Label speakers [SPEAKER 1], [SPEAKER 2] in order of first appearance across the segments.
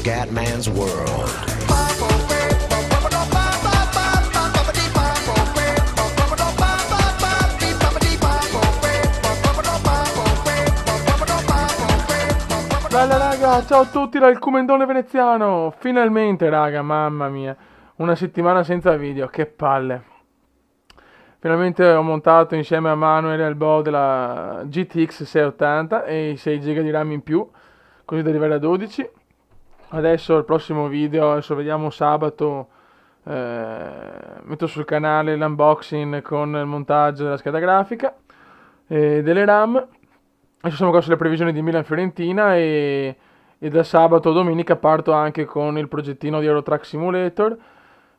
[SPEAKER 1] Scatman's World.
[SPEAKER 2] Bella raga, ciao a tutti dal Comendone veneziano. Finalmente raga, mamma mia, una settimana senza video, che palle. Finalmente ho montato insieme a Manuel e al Bo della GTX 680 e i 6 GB di RAM in più, così da arrivare a 12. Adesso il prossimo video, adesso vediamo sabato, metto sul canale l'unboxing con il montaggio della scheda grafica e delle RAM. Adesso siamo qua sulle previsioni di Milan-Fiorentina e da sabato a domenica parto anche con il progettino di Euro Truck Simulator.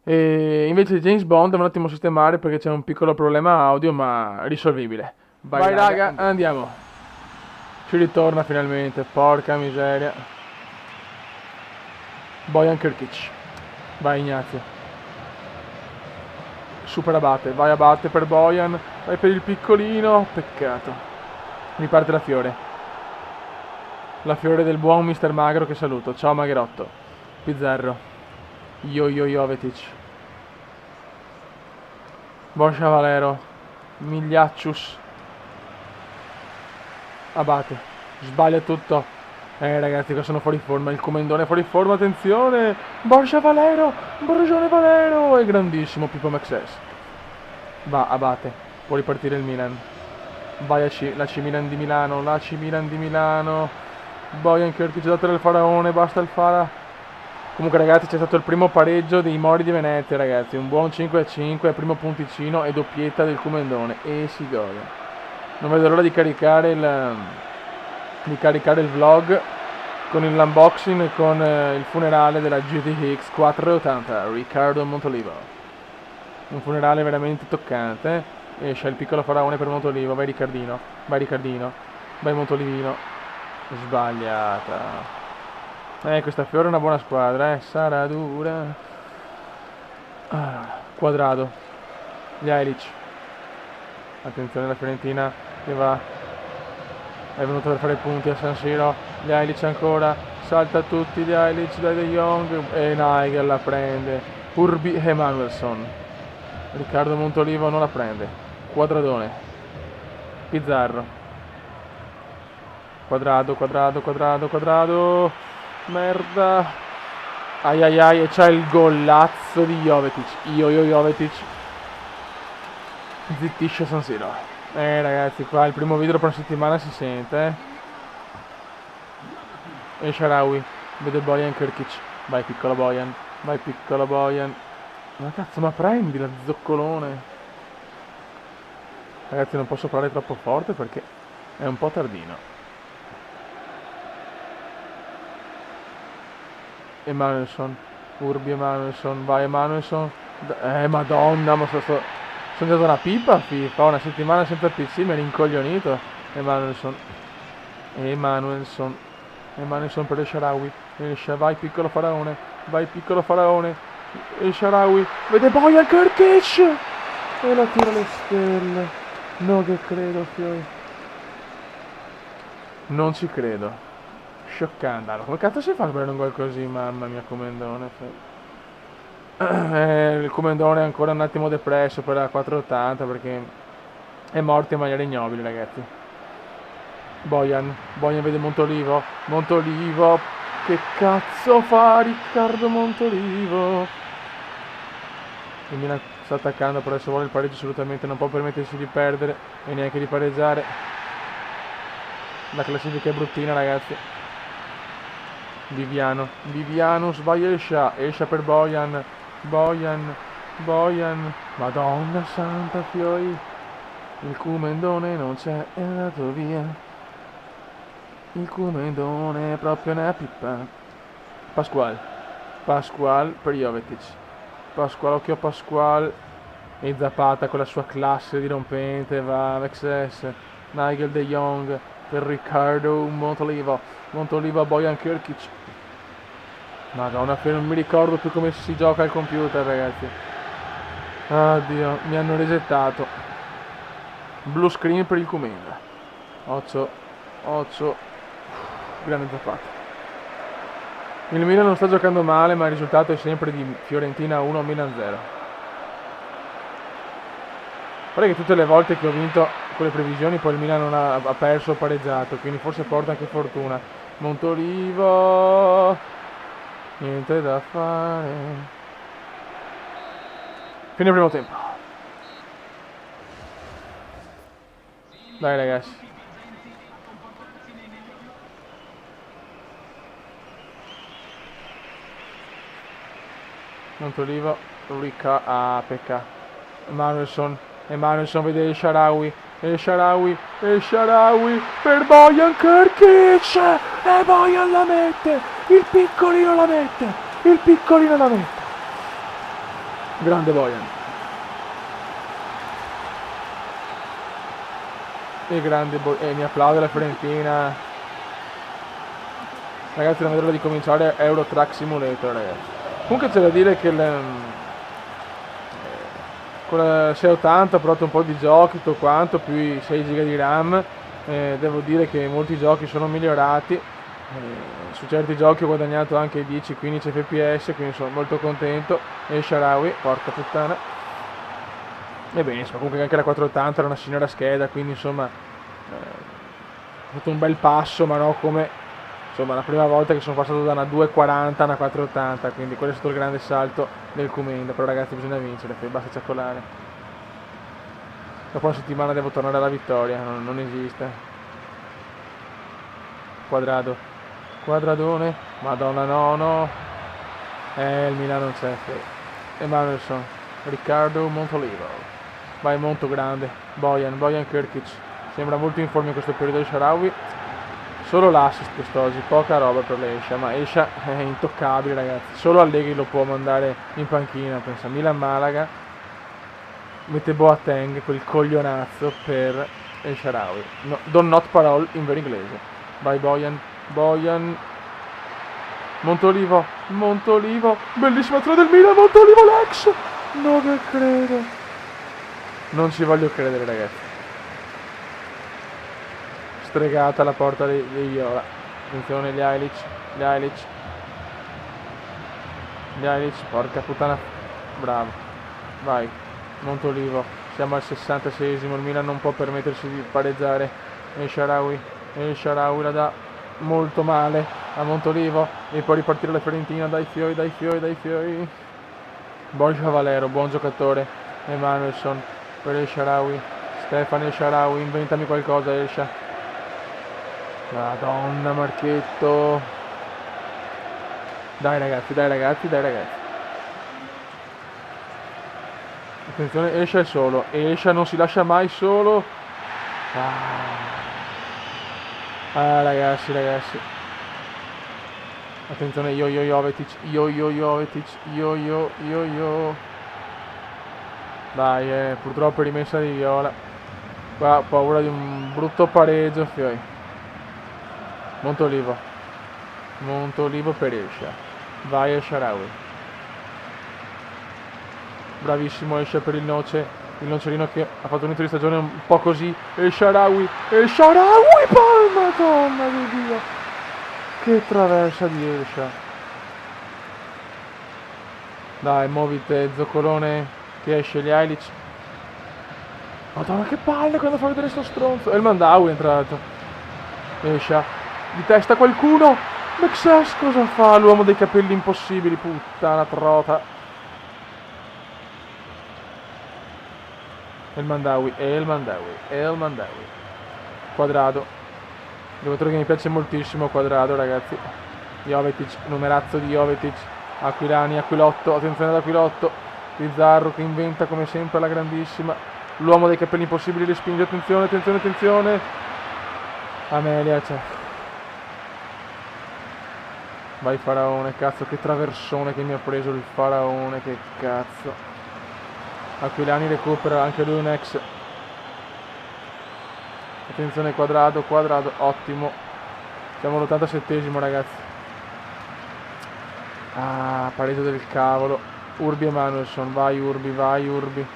[SPEAKER 2] E invece di James Bond devo un attimo sistemare perché c'è un piccolo problema audio ma risolvibile. Vai raga, andiamo. Ci ritorna finalmente, porca miseria. Bojan Krkić. Vai Ignazio. Super Abate, vai Abate per Bojan, vai per il piccolino, peccato. Riparte la Fiore. La Fiore del buon Mister Magro che saluto. Ciao Magherotto. Pizzarro. Jovetic. Borja Valero. Migliaccius. Abate. Sbaglia tutto. Ragazzi, qua sono fuori forma. Il Comendone è fuori forma, attenzione. Borja Valero. Borgione Valero. È grandissimo Pippo Maxes. Va, Abate. Può ripartire il Milan. Vai l'AC Milan di Milano, l'AC Milan di Milano. Bojan Krkić dato del faraone, basta il Fara. Comunque ragazzi c'è stato il primo pareggio dei Mori di Venezia ragazzi, un buon 5-5, primo punticino e doppietta del Comendone e si gode. Non vedo l'ora di caricare il vlog con l'unboxing e con il funerale della GTX 480 Riccardo Montolivo. Un funerale veramente toccante. Esce il piccolo faraone per Montolivo, vai Riccardino, vai Montolivino. Sbagliata. Questa Fiore è una buona squadra, sarà dura. Quadrado. Jelic. Attenzione la Fiorentina che va. È venuto per fare punti a San Siro. Jelic ancora. Salta tutti Jelic, dai De Jong. E Nigel la prende. Urbi Emanuelson. Riccardo Montolivo non la prende. Quadradone. Pizzarro. Quadrado. Merda. Ai e c'è il golazzo di Jovetic. Jovetic. Zittisce San Siro. Ragazzi, qua il primo video per una settimana si sente. E Sharawi. Vede Bojan Krkić. Vai piccolo Bojan. Ma cazzo, ma prendi la zoccolone. Ragazzi non posso parlare troppo forte perché è un po' tardino. Emanuelson. Urbi Emanuelson. Vai Emanuelson. Madonna, ma sono andato una pipa a FIFA. Una settimana senza PC, mi è rincoglionito. Emanuelson per il Sharawi. Vai piccolo faraone. Il Sharawi. Vede Bojan Krkić. E la tira alle stelle. No che credo, Fiori. Non ci credo. Scioccante. Allora, come cazzo si fa a sbagliare un gol così? Mamma mia, Comendone. Il Comendone è ancora un attimo depresso per la 480 perché è morto in maniera ignobile, ragazzi. Bojan vede Montolivo. Che cazzo fa Riccardo Montolivo? Il Milan sta attaccando, però adesso vuole il pareggio assolutamente, non può permettersi di perdere e neanche di pareggiare. La classifica è bruttina ragazzi. Viviano sbaglia esce per Bojan. Madonna santa Fiori. Il Comendone non c'è, è andato via. Il Comendone proprio una pippa. Pasquale per Jovetic. Occhio Pasquale. E Zapata con la sua classe dirompente va Maxes. Nigel De Jong per Riccardo Montolivo Bojan Krkić. Madonna, non mi ricordo più come si gioca al computer ragazzi. Oddio, mi hanno resettato. Blue screen per il Comenda. 8 grande Zapata. Il Milan non sta giocando male, ma il risultato è sempre di Fiorentina 1, Milan 0. Guarda che tutte le volte che ho vinto con le previsioni poi il Milan non ha perso o pareggiato, quindi forse porta anche fortuna. Montolivo, niente da fare. Fine primo tempo. Dai ragazzi. Montolivo, Ricca, pecca. Emanuelson vede il Shaarawy per Bojan Krkić e Bojan la mette, il piccolino la mette, grande Bojan, e grande mi applaude la Fiorentina, ragazzi. Non vedo l'ora di cominciare Euro Truck Simulator, ragazzi. Comunque c'è da dire che con la 680 ho provato un po' di giochi, tutto quanto, più i 6 GB di RAM. Devo dire che molti giochi sono migliorati. Su certi giochi ho guadagnato anche 10-15 fps, quindi sono molto contento. E il Shaarawy, porca puttana. E bene, insomma, comunque anche la 480 era una signora scheda, quindi insomma ho fatto un bel passo, ma no come insomma la prima volta che sono passato da una 240 a una 480, quindi quello è stato il grande salto del Comenda. Però ragazzi bisogna vincere, basta ciaccolare. Dopo una settimana devo tornare alla vittoria, non esiste. Quadradone, madonna no. Il Milano non c'è. Emanuelson, Riccardo Montolivo, vai molto grande, Bojan Krkić, sembra molto in forma in questo periodo il Shaarawy. Solo l'assist quest'oggi, poca roba per l'Escia, ma Escia è intoccabile ragazzi, solo Allegri lo può mandare in panchina, pensa. Milan-Malaga, mette Boateng, quel coglionazzo per il Shaarawy. No, do not parole in vero inglese. Vai Bojan, Montolivo, bellissima azione del Milan, Montolivo l'ex, non che credo, non ci voglio credere ragazzi. Stregata alla porta dei Viola. Attenzione Ljajic, porca puttana, bravo, vai Montolivo, siamo al 66esimo, il Milan non può permettersi di pareggiare. E il Shaarawy la dà molto male a Montolivo e può ripartire la Fiorentina, dai fioi. Borja Valero, buon giocatore. Emanuelson per il Shaarawy, Stefano il Shaarawy, inventami qualcosa Escia. Madonna Marchetto. Dai ragazzi. Attenzione, Escia è solo. Escia non si lascia mai solo. Ragazzi. Attenzione, Jovetic. Dai, purtroppo è rimessa di Viola. Qua ho paura di un brutto pareggio, fioi. Montolivo per Escia, vai al Shaarawy, bravissimo Escia per il nocerino che ha fatto un inizio di stagione un po' così. E il Shaarawy, Madonna di Dio, che traversa di Escia. Dai, muovite, zoccolone, che esce Ljajic. Madonna che palle quando fa vedere sto stronzo. E il Mandawi è entrato. Escia di testa qualcuno. Mexes cosa fa? L'uomo dei capelli impossibili, puttana trota. Il Mandawi. Quadrado, giocatore che mi piace moltissimo, Quadrado ragazzi. Jovetic, numerazzo di Jovetic. Aquilani, Aquilotto, attenzione ad Aquilotto. Pizarro che inventa come sempre la grandissima. L'uomo dei capelli impossibili respinge, attenzione. Amelia, c'è. Vai Faraone, cazzo, che traversone che mi ha preso il Faraone, che cazzo. Aquilani recupera, anche lui un ex. Attenzione Quadrado, ottimo. Siamo all'87esimo ragazzi. Pareggio del cavolo. Urbi Emanuelson, vai Urbi.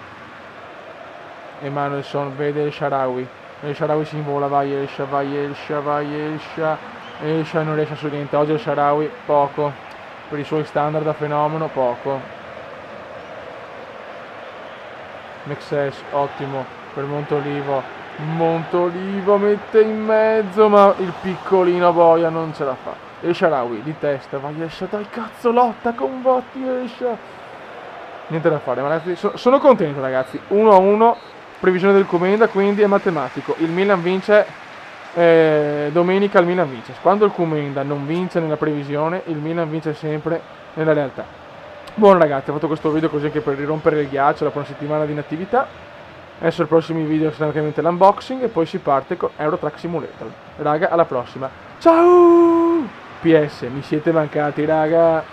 [SPEAKER 2] Emanuelson vede il Shaarawy. Il Shaarawy si invola, vai Escia. Esce non riesce su niente. Oggi il Shaarawy poco. Per i suoi standard da fenomeno, poco. Mexes, ottimo. Per Montolivo. Montolivo mette in mezzo, ma il piccolino boia non ce la fa. E Shaarawy di testa, vai esce, dai cazzo, lotta con Botti, esce. Niente da fare, ma ragazzi, sono contento ragazzi. 1-1, previsione del Comenda, quindi è matematico. Il Milan vince, domenica il Milan vince. Quando il Comenda non vince nella previsione, il Milan vince sempre nella realtà. Buono ragazzi, ho fatto questo video così anche per rirompere il ghiaccio dopo una settimana di inattività. Adesso i prossimi video saranno ovviamente l'unboxing e poi si parte con Euro Truck Simulator. Raga, alla prossima. Ciao! PS, mi siete mancati raga.